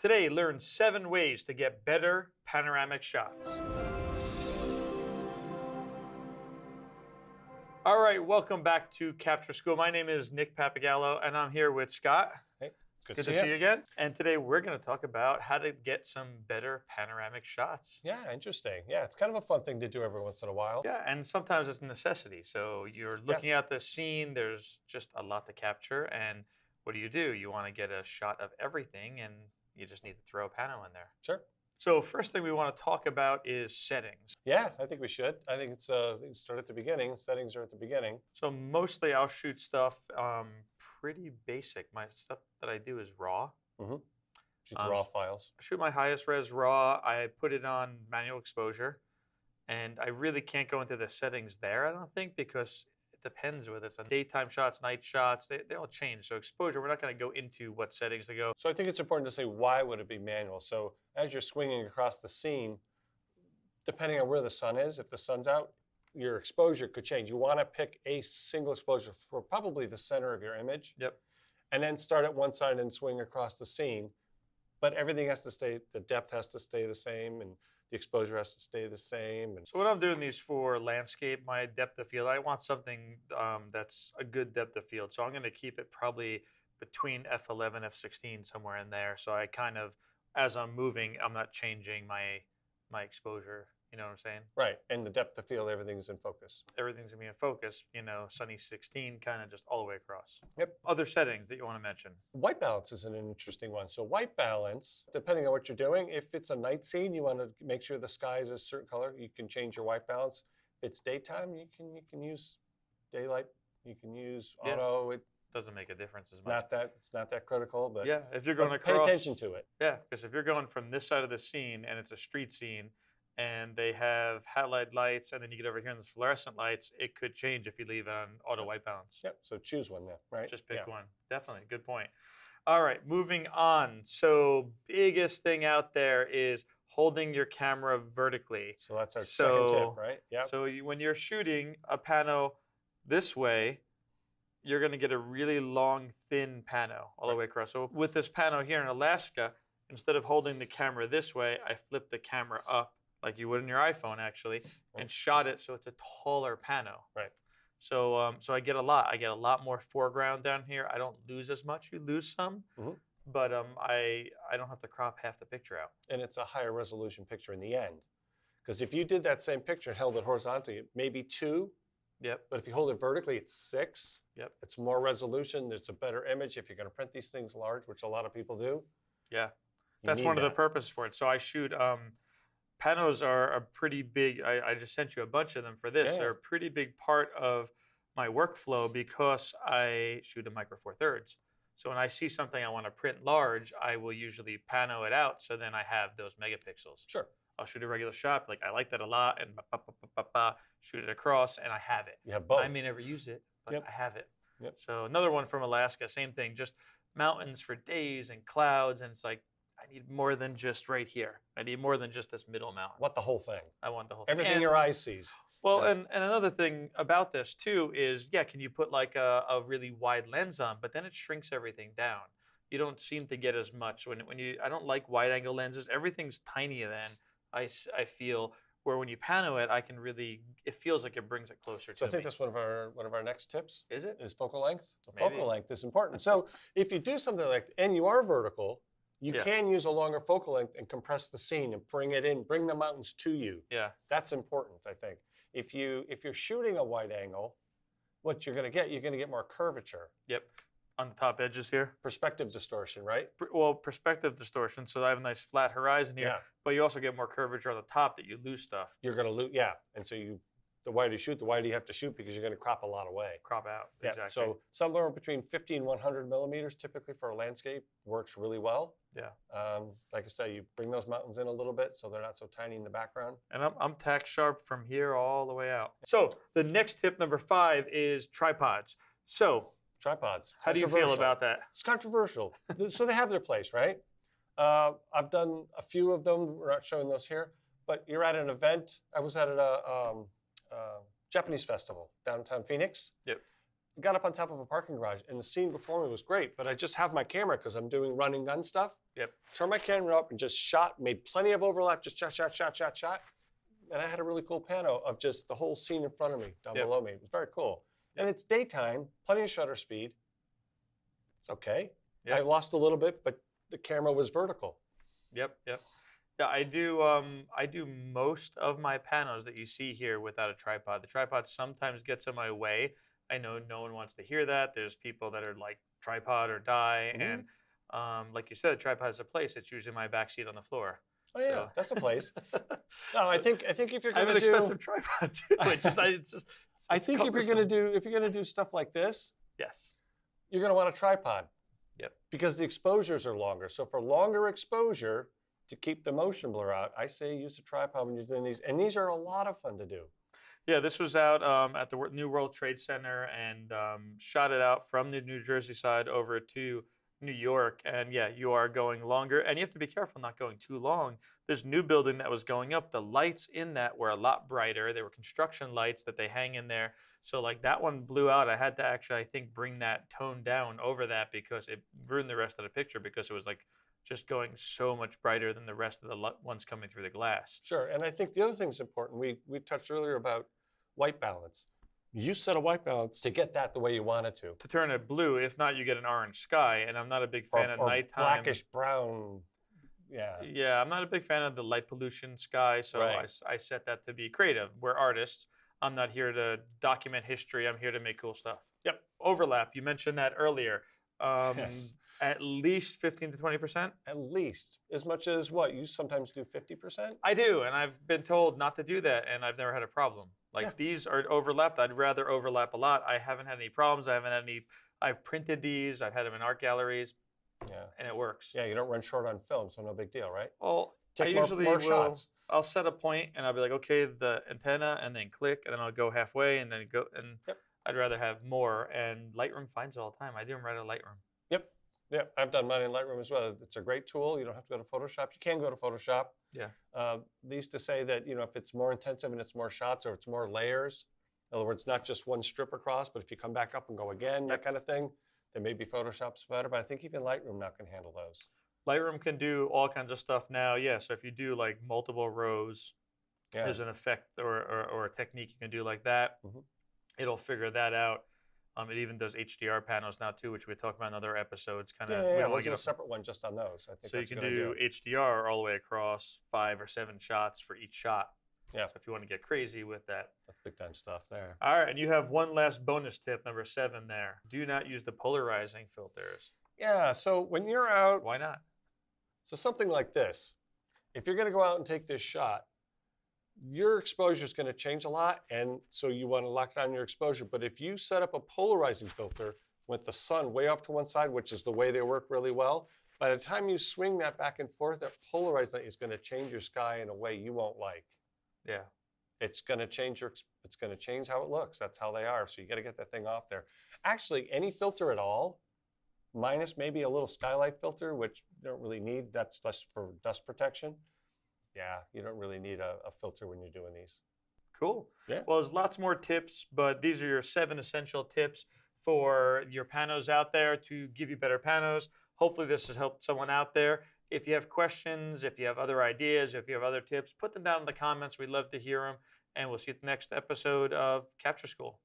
Today, learn 7 ways to get better panoramic shots. All right, welcome back to Capture School. My name is Nick Pappagallo, and I'm here with Scott. Hey, it's good to see see you again. And today we're going to talk about how to get some better panoramic shots. Yeah, interesting. Yeah, it's kind of a fun thing to do every once in a while. Yeah, and sometimes it's a necessity. So you're looking at the scene, there's just a lot to capture, and what do? You want to get a shot of everything, and you just need to throw a pano in there. Sure. So first thing we want to talk about is settings. Yeah, I think we should. I think it's start at the beginning. Settings are at the beginning. So mostly I'll shoot stuff pretty basic. My stuff that I do is raw. Mm-hmm. Shoot the raw files. I shoot my highest res raw. I put it on manual exposure, and I really can't go into the settings there, I don't think, because it depends whether it's on daytime shots, night shots, they all change. So exposure, we're not going to go into what settings to go. So I think it's important to say, why would it be manual? So as you're swinging across the scene, depending on where the sun is, if the sun's out, your exposure could change. You want to pick a single exposure for probably the center of your image. Yep. And then start at one side and swing across the scene. But everything has to stay, the depth has to stay the same, and the exposure has to stay the same. And so when I'm doing these for landscape, my depth of field, I want something that's a good depth of field. So I'm going to keep it probably between f11, f16, somewhere in there. So I kind of, as I'm moving, I'm not changing my exposure. You know what I'm saying? Right, and the depth of field, everything's in focus. Everything's gonna be in focus, you know, sunny 16, kind of just all the way across. Yep. Other settings that you want to mention? White balance is an interesting one. So white balance, depending on what you're doing, if it's a night scene, you want to make sure the sky is a certain color, you can change your white balance. If it's daytime, you can use daylight, you can use auto. It doesn't make a difference as much. It's not that critical, but yeah, if you're going across, pay attention to it. Yeah, because if you're going from this side of the scene and it's a street scene, and they have halide lights, and then you get over here in the fluorescent lights, it could change if you leave it on auto white balance. Yep, so choose one then, right? Just pick one. Definitely, good point. All right, moving on. So biggest thing out there is holding your camera vertically. So that's our second tip, right? Yeah. So when you're shooting a pano this way, you're going to get a really long, thin pano all the way across. So with this pano here in Alaska, instead of holding the camera this way, I flip the camera up, like you would in your iPhone, actually, and shot it so it's a taller pano. Right. So so I get a lot more foreground down here. I don't lose as much. You lose some, but I don't have to crop half the picture out. And it's a higher resolution picture in the end. Because if you did that same picture and held it horizontally, it may be 2. Yep. But if you hold it vertically, it's 6. Yep. It's more resolution. It's a better image if you're going to print these things large, which a lot of people do. Yeah. That's one of the purposes for it. So I shoot... Panos are a pretty big, I just sent you a bunch of them for this. They're a pretty big part of my workflow because I shoot a micro four thirds. So when I see something I want to print large, I will usually pano it out so then I have those megapixels. Sure. I'll shoot a regular shot, like I like that a lot, and shoot it across, and I have it. You have both. I may never use it, but I have it. Yep. So another one from Alaska, same thing, just mountains for days and clouds, and it's like, I need more than just right here. I need more than just this middle mountain. Want the whole thing. I want the whole thing. Everything your eyes sees. Well, and another thing about this too is, can you put like a really wide lens on, but then it shrinks everything down. You don't seem to get as much when you, I don't like wide angle lenses. Everything's tiny then, I feel, where when you pano it, I can really, it feels like it brings it closer to me. So I think that's one of our next tips. Is it? Is focal length. So focal length is important. So if you do something like, and you are vertical, you can use a longer focal length and compress the scene and bring it in, bring the mountains to you. Yeah. That's important, I think. If you're shooting a wide angle, what you're going to get more curvature. Yep. On the top edges here. Perspective distortion, right? Well, perspective distortion, so I have a nice flat horizon here, but you also get more curvature on the top that you lose stuff. You're going to lose, and so the wider you shoot, the wider you have to shoot because you're going to crop a lot away. Crop out, exactly. So somewhere between 50 and 100 millimeters, typically for a landscape, works really well. Yeah. Like I say, you bring those mountains in a little bit so they're not so tiny in the background. And I'm tack sharp from here all the way out. So the next tip, number 5, is tripods. So tripods. How do you feel about that? It's controversial. So they have their place, right? I've done a few of them. We're not showing those here. But you're at an event. I was at a Japanese festival downtown Phoenix. Yep. I got up on top of a parking garage, and the scene before me was great, but I just have my camera because I'm doing run and gun stuff. Yep. Turned my camera up and just shot, made plenty of overlap, just shot. And I had a really cool pano of just the whole scene in front of me, down below me. It was very cool. And it's daytime, plenty of shutter speed. It's okay. Yep. I lost a little bit, but the camera was vertical. Yep. Yeah, I do most of my panos that you see here without a tripod. The tripod sometimes gets in my way. I know no one wants to hear that. There's people that are like tripod or die, and like you said, a tripod is a place. It's usually my back seat on the floor. Oh yeah, so. That's a place. No, I think if you're going to do, I have an expensive tripod too. I think if you're going to do stuff like this, yes, you're going to want a tripod. Yep. Because the exposures are longer. So for longer exposure, to keep the motion blur out, I say use a tripod when you're doing these, and these are a lot of fun to do. Yeah, this was out at the New World Trade Center, and shot it out from the New Jersey side over to New York. And yeah, you are going longer, and you have to be careful not going too long. This new building that was going up, the lights in that were a lot brighter. They were construction lights that they hang in there. So like that one blew out. I had to actually, I think, bring that tone down over that because it ruined the rest of the picture because it was like just going so much brighter than the rest of the ones coming through the glass. Sure, and I think the other thing is important. We touched earlier about white balance. You set a white balance to get that the way you want it to. To turn it blue, if not, you get an orange sky, and I'm not a big fan of nighttime. Blackish brown, yeah. Yeah, I'm not a big fan of the light pollution sky, so I set that to be creative. We're artists. I'm not here to document history. I'm here to make cool stuff. Yep. Overlap, you mentioned that earlier. Yes. At least 15 to 20%? At least. As much as what? You sometimes do 50%? I do, and I've been told not to do that, and I've never had a problem. Like these are overlapped. I'd rather overlap a lot. I haven't had any problems. I've printed these. I've had them in art galleries. Yeah. And it works. Yeah, you don't run short on film, so no big deal, right? Well, take more shots. I'll set a point, and I'll be like, okay, the antenna, and then click, and then I'll go halfway, and then go, and I'd rather have more. And Lightroom finds it all the time. I do them right out of Lightroom. Yep, I've done mine in Lightroom as well. It's a great tool. You don't have to go to Photoshop. You can go to Photoshop. Yeah. They used to say that, if it's more intensive and it's more shots or it's more layers, in other words, not just one strip across, but if you come back up and go again, that kind of thing, then maybe Photoshop's better. But I think even Lightroom now can handle those. Lightroom can do all kinds of stuff now. Yeah, so if you do like multiple rows, there's an effect or a technique you can do like that. It'll figure that out. It even does HDR panels now too, which we talk about in other episodes. We'll do a separate one just on those. I think so. You can do HDR all the way across 5 or 7 shots for each shot. Yeah. So if you want to get crazy with that, that's big time stuff there. All right, and you have one last bonus tip, number 7 there. Do not use the polarizing filters. Yeah. So when you're out, why not? So something like this. If you're going to go out and take this shot, your exposure is going to change a lot, and so you want to lock down your exposure. But if you set up a polarizing filter with the sun way off to one side, which is the way they work really well, by the time you swing that back and forth, that polarized light is going to change your sky in a way you won't like. Yeah. It's going to change it's going to change how it looks. That's how they are. So you got to get that thing off there. Actually, any filter at all, minus maybe a little skylight filter, which you don't really need. That's just for dust protection. Yeah, you don't really need a filter when you're doing these. Cool. Yeah. Well, there's lots more tips, but these are your 7 essential tips for your panos out there to give you better panos. Hopefully this has helped someone out there. If you have questions, if you have other ideas, if you have other tips, put them down in the comments. We'd love to hear them. And we'll see you at the next episode of Capture School.